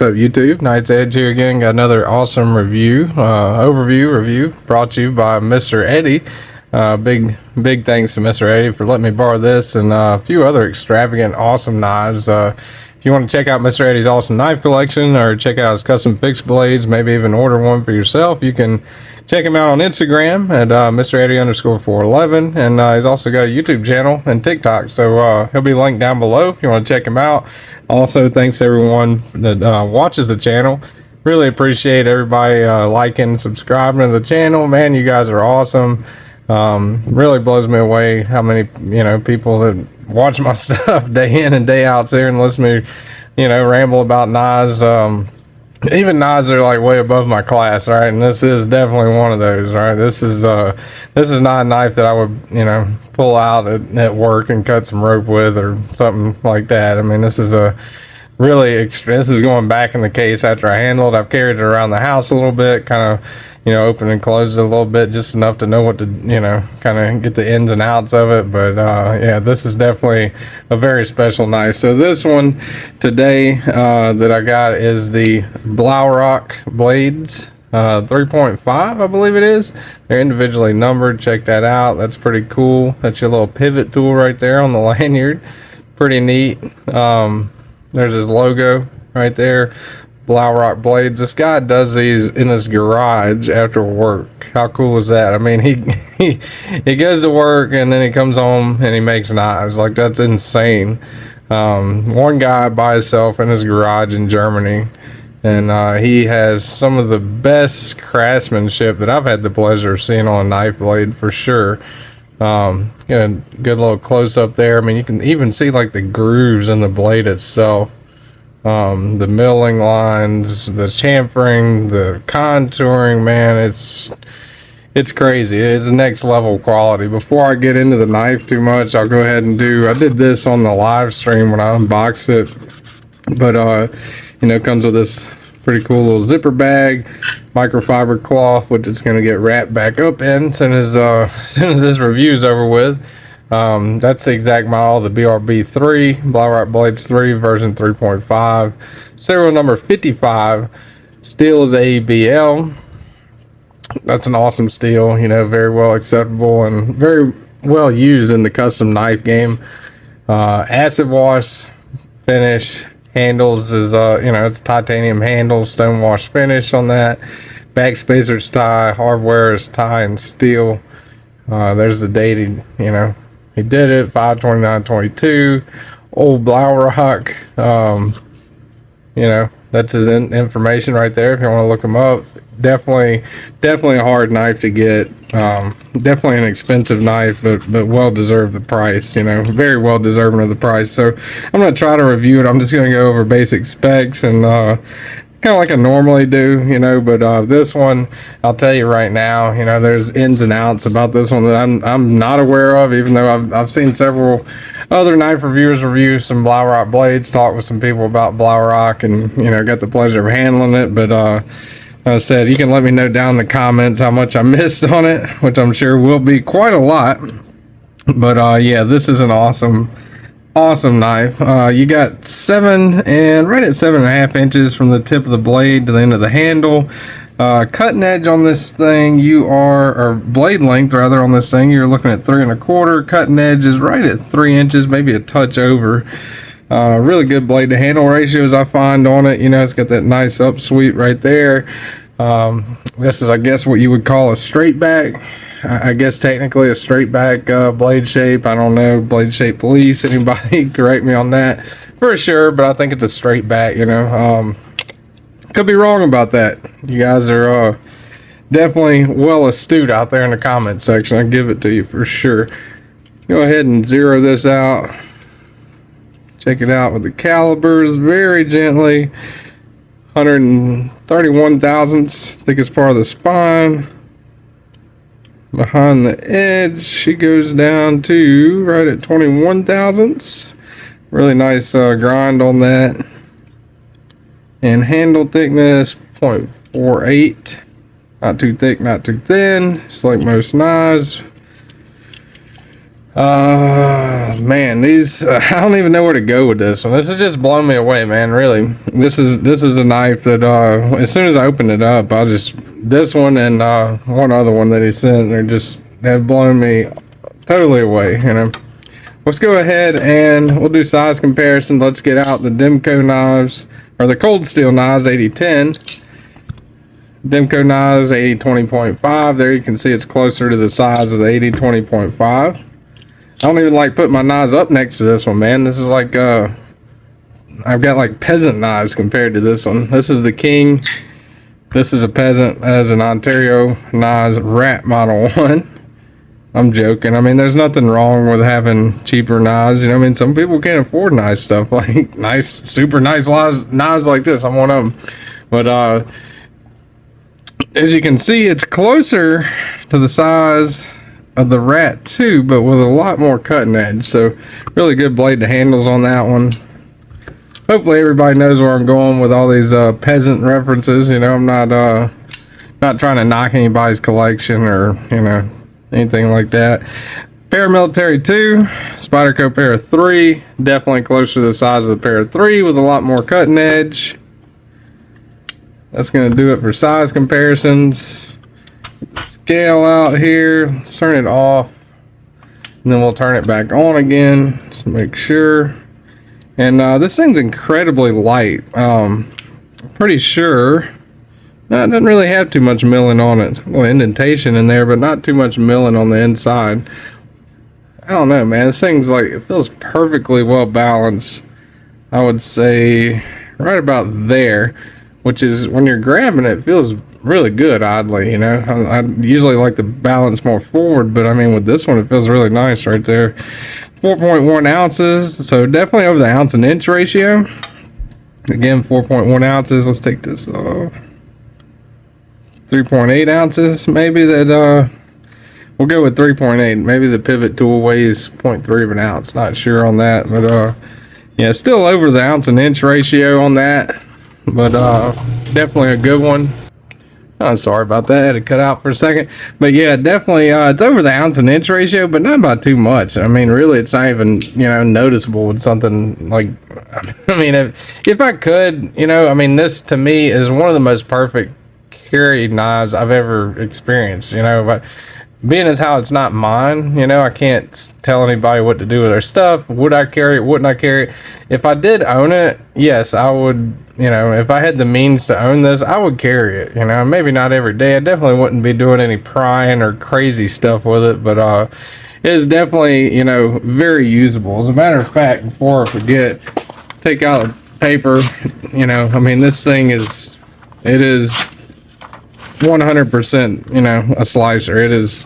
What's up, YouTube? Knight's Edge here again. Got another awesome review, review brought to you by Mr. Eddie. Big thanks to Mr. Eddie for letting me borrow this and a few other extravagant, awesome knives. If you want to check out Mr. Eddie's awesome knife collection or check out his custom fixed blades, maybe even order one for yourself, you can check him out on Instagram at Mr. Eddie_411, and he's also got a YouTube channel and TikTok, so he'll be linked down below if you want to check him out. Also, thanks to everyone that watches the channel. Really appreciate everybody liking, subscribing to the channel. Man, you guys are awesome. Really blows me away how many people that watch my stuff day in and day out there and listen to me ramble about knives. Even knives are like way above my class, right? And this is definitely one of those, right? This is not a knife that I would pull out at work and cut some rope with or something like that. I mean, this is this is going back in the case after I handled it. I've carried it around the house a little bit, kind of open and closed it a little bit, just enough to know what to kind of get the ins and outs of it. But yeah, this is definitely a very special knife. So this one today that I got is the Blaurock blades, 3.5 I believe it is. They're individually numbered. Check that out. That's pretty cool. That's your little pivot tool right there on the lanyard. Pretty neat. There's his logo right there. Blaurock blades. This guy does these in his garage after work. How cool is that? I mean, he goes to work and then he comes home and he makes knives. Like, that's insane. One guy by himself in his garage in Germany, and he has some of the best craftsmanship that I've had the pleasure of seeing on a knife blade for sure. Get a good little close up there. I mean, you can even see like the grooves in the blade itself. The milling lines, the chamfering, the contouring, man, it's crazy. It's next level quality. Before I get into the knife too much, I'll go ahead and I did this on the live stream when I unboxed it, but it comes with this pretty cool little zipper bag, microfiber cloth, which it's going to get wrapped back up in as soon as this review is over with. That's the exact model, the BRB3, Blaurock Blades 3, version 3.5, serial number 55. Steel is ABL. That's an awesome steel, very well acceptable and very well used in the custom knife game. Acid wash finish. Handles is it's titanium handle, stone wash finish on that. Back spacer's tie, hardware is tie and steel. There's the date he did it, 5/29/22. Old Blaurock. That's his information right there if you want to look him up. Definitely a hard knife to get. Definitely an expensive knife, but well deserved the price. Very well deserving of the price. So I'm gonna try to review it. I'm just gonna go over basic specs and kind of like I normally do, but this one, I'll tell you right now, there's ins and outs about this one that I'm not aware of, even though I've seen several other knife reviewers review some Blaurock blades, talk with some people about Blaurock, and got the pleasure of handling it. But as I said, you can let me know down in the comments how much I missed on it, which I'm sure will be quite a lot. But yeah, this is an awesome knife. You got right at 7.5 inches from the tip of the blade to the end of the handle. Cutting edge on this thing, or blade length rather on this thing, you're looking at 3 1/4. Cutting edge is right at 3 inches, maybe a touch over. Really good blade to handle ratios I find on it. It's got that nice upsweep right there. This is, I guess, what you would call a straight back. I guess technically a straight back blade shape. I don't know, blade shape police, anybody correct me on that for sure, but I think it's a straight back. Could be wrong about that. You guys are definitely well astute out there in the comment section. I give it to you for sure. Go ahead and zero this out. Check it out with the calibers very gently. 131 thousandths, thickest part of the spine. Behind the edge, she goes down to right at 21 thousandths. Really nice grind on that. And handle thickness 0.48. Not too thick, not too thin, just like most knives. Man, these I don't even know where to go with this one. This has just blown me away, man. Really, this is a knife that as soon as I opened it up, this one and one other one that he sent, they've blown me totally away. You know, let's go ahead and we'll do size comparison. Let's get out the Demco knives, or the cold steel knives 8010. Demco knives 8020.5. There you can see it's closer to the size of the 8020.5. I don't even like putting my knives up next to this one, man. This is like, I've got like peasant knives compared to this one. This is the King. This is a peasant, as an Ontario Knives Rat Model 1. I'm joking. I mean, there's nothing wrong with having cheaper knives. You know what I mean? Some people can't afford nice stuff, like super nice knives like this. I'm one of them. But, as you can see, it's closer to the size of the Rat 2, but with a lot more cutting edge. So really good blade to handles on that one. Hopefully everybody knows where I'm going with all these peasant references. You know, I'm not trying to knock anybody's collection or, you know, anything like that. Paramilitary 2, Spyderco Para 3, definitely closer to the size of the Para 3 with a lot more cutting edge. That's going to do it for size comparisons. Scale out here, let's turn it off, and then we'll turn it back on again, just make sure. And this thing's incredibly light. Pretty sure it doesn't really have too much milling on it. Well, indentation in there, but not too much milling on the inside. I don't know, man. This thing's like, it feels perfectly well balanced. I would say right about there, which is when you're grabbing it, it feels really good, oddly. You know, I usually like to balance more forward, but I mean, with this one, it feels really nice right there. 4.1 ounces, so definitely over the ounce and inch ratio. Again, 4.1 ounces. Let's take this off. 3.8 ounces, maybe that, we'll go with 3.8. Maybe the pivot tool weighs 0.3 of an ounce. Not sure on that, but yeah, still over the ounce and inch ratio on that, but definitely a good one. Oh, sorry about that. I had to cut out for a second. But yeah, definitely it's over the ounce and inch ratio, but not by too much. I mean, really, it's not even, you know, noticeable with something like, I mean, if I could, you know, I mean, this to me is one of the most perfect carry knives I've ever experienced, you know, but being as how it's not mine, you know, I can't tell anybody what to do with their stuff. Would I carry it? Wouldn't I carry it? If I did own it, yes, I would. You know, if I had the means to own this, I would carry it. You know, maybe not every day. I definitely wouldn't be doing any prying or crazy stuff with it, but it is definitely, you know, very usable. As a matter of fact, before I forget, take out a paper. You know, I mean, this thing is, it is 100%, you know, a slicer. It is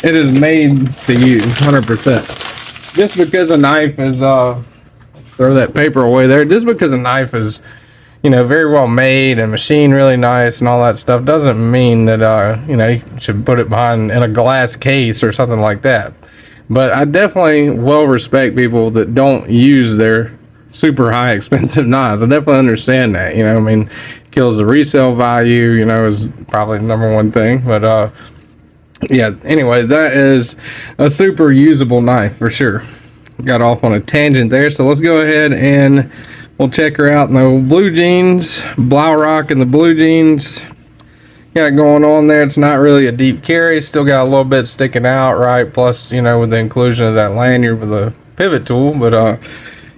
made to use 100%. Just because a knife is throw that paper away there. Just because a knife is, you know, very well made and machined really nice and all that stuff doesn't mean that you know, you should put it behind in a glass case or something like that. But I definitely well respect people that don't use their super high expensive knives. I definitely understand that. You know, I mean, kills the resale value, you know, is probably the number one thing. But yeah, anyway, that is a super usable knife for sure. Got off on a tangent there, so let's go ahead and we'll check her out in the blue jeans. Blaurock and the blue jeans got going on there. It's not really a deep carry, still got a little bit sticking out, right? Plus, you know, with the inclusion of that lanyard with the pivot tool, but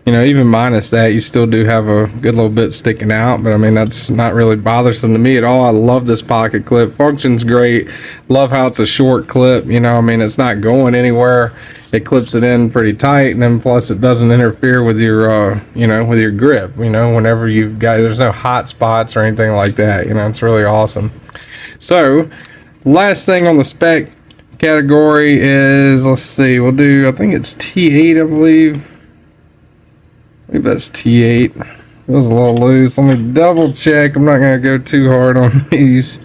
you know, even minus that, you still do have a good little bit sticking out, but I mean, that's not really bothersome to me at all. I love this pocket clip. Functions great. Love how it's a short clip, you know, I mean, it's not going anywhere. It clips it in pretty tight, and then plus it doesn't interfere with your, you know, with your grip, you know, whenever you've got, there's no hot spots or anything like that, you know, it's really awesome. So, last thing on the spec category is, let's see, we'll do, I think it's T8, I believe. I believe that's T8. It was a little loose. Let me double check. I'm not going to go too hard on these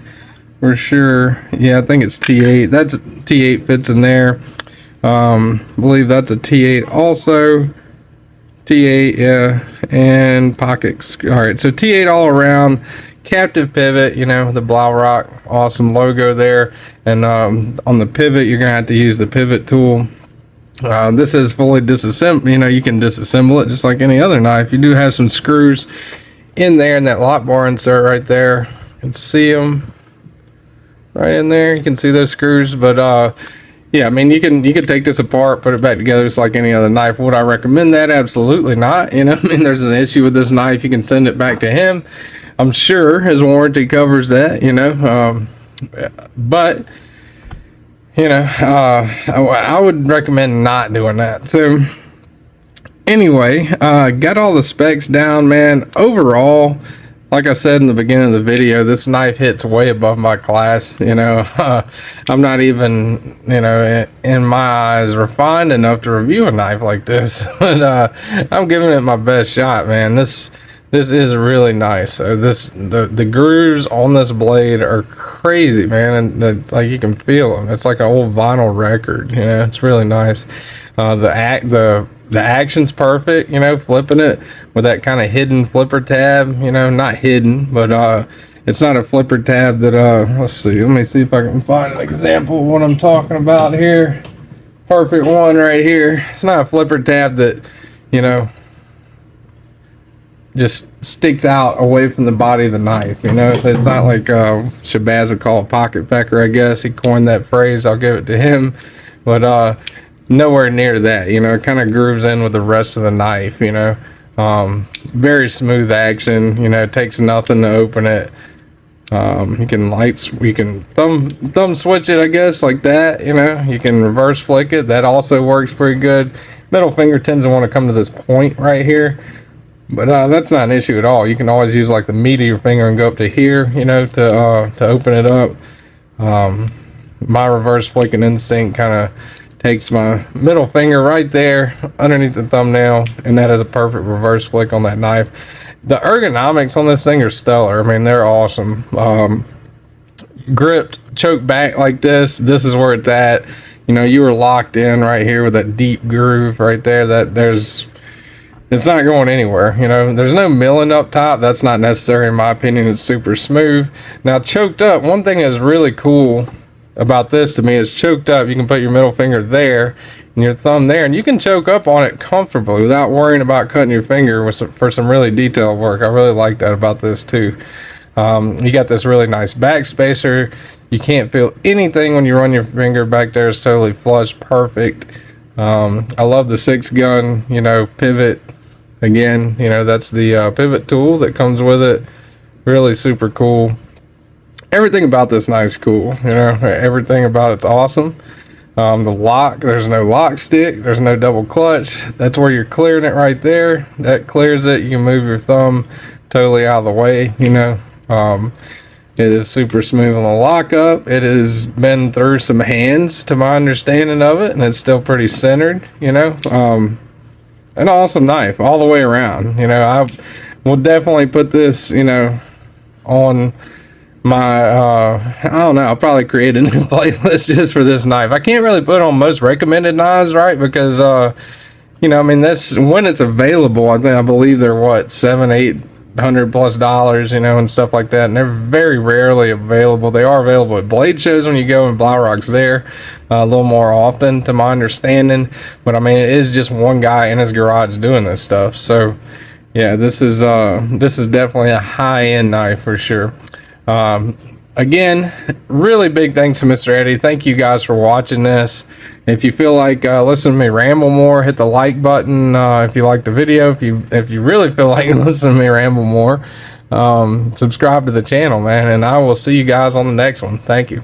for sure. Yeah, I think it's T8. That's T8 fits in there. I believe that's a T8 also. T8, yeah. And pockets. All right, so T8 all around. Captive pivot, you know, the Blaurock, awesome logo there. And on the pivot, you're going to have to use the pivot tool. This is fully disassembled. You know, you can disassemble it just like any other knife. You do have some screws in there in that lock bar insert right there. You can see them right in there. You can see those screws. But yeah, I mean, you can take this apart, put it back together just like any other knife. Would I recommend that? Absolutely not. You know, I mean, there's an issue with this knife, you can send it back to him. I'm sure his warranty covers that, you know. But you know, I would recommend not doing that. So anyway, got all the specs down, man. Overall, like I said in the beginning of the video, this knife hits way above my class. You know, I'm not even, you know, in my eyes refined enough to review a knife like this. But I'm giving it my best shot, man. This is really nice. The grooves on this blade are crazy, man, and like you can feel them. It's like an old vinyl record. You know, it's really nice. The action's perfect. You know, flipping it with that kind of hidden flipper tab. You know, not hidden, but it's not a flipper tab that let's see. Let me see if I can find an example of what I'm talking about here. Perfect one right here. It's not a flipper tab that, you know, just sticks out away from the body of the knife. You know, it's not like Shabazz would call a pocket pecker. I guess he coined that phrase. I'll give it to him. But nowhere near that. You know, it kind of grooves in with the rest of the knife. You know, very smooth action. You know, it takes nothing to open it. You can thumb switch it, I guess, like that. You know, you can reverse flick it. That also works pretty good. Middle finger tends to want to come to this point right here. But that's not an issue at all. You can always use like the meat of your finger and go up to here, you know, to open it up. My reverse flicking instinct kind of takes my middle finger right there underneath the thumbnail, and that is a perfect reverse flick on that knife. The ergonomics on this thing are stellar. I mean, they're awesome. Gripped, choke back like this is where it's at. You know, you were locked in right here with that deep groove right there. It's not going anywhere. You know, there's no milling up top. That's not necessary in my opinion. It's super smooth. Now, choked up, one thing that's really cool about this to me is choked up. You can put your middle finger there and your thumb there, and you can choke up on it comfortably without worrying about cutting your finger for some really detailed work. I really like that about this too. You got this really nice back spacer. You can't feel anything when you run your finger back there. It's totally flush, perfect. I love the 6-gun, you know, pivot. Again, you know, that's the pivot tool that comes with it. Really super cool. Everything about this knife is cool. You know, everything about it's awesome. The lock, there's no lock stick. There's no double clutch. That's where you're clearing it right there. That clears it. You can move your thumb totally out of the way, you know. It is super smooth on the lockup. It has been through some hands to my understanding of it, and it's still pretty centered, you know. An awesome knife all the way around. You know, I will definitely put this, you know, on my I don't know, I'll probably create a new playlist just for this knife. I can't really put on most recommended knives, right? Because you know, I mean, that's when it's available. I believe they're what, $700-800+ you know, and stuff like that, and they're very rarely available. They are available at blade shows when you go, and Blaurock's there a little more often to my understanding. But I mean, it is just one guy in his garage doing this stuff. So yeah, this is definitely a high-end knife for sure. Again, really big thanks to Mr. Eddie. Thank you guys for watching this. If you feel like listening to me ramble more, hit the like button if you like the video. If you really feel like listening to me ramble more, subscribe to the channel, man, and I will see you guys on the next one. Thank you.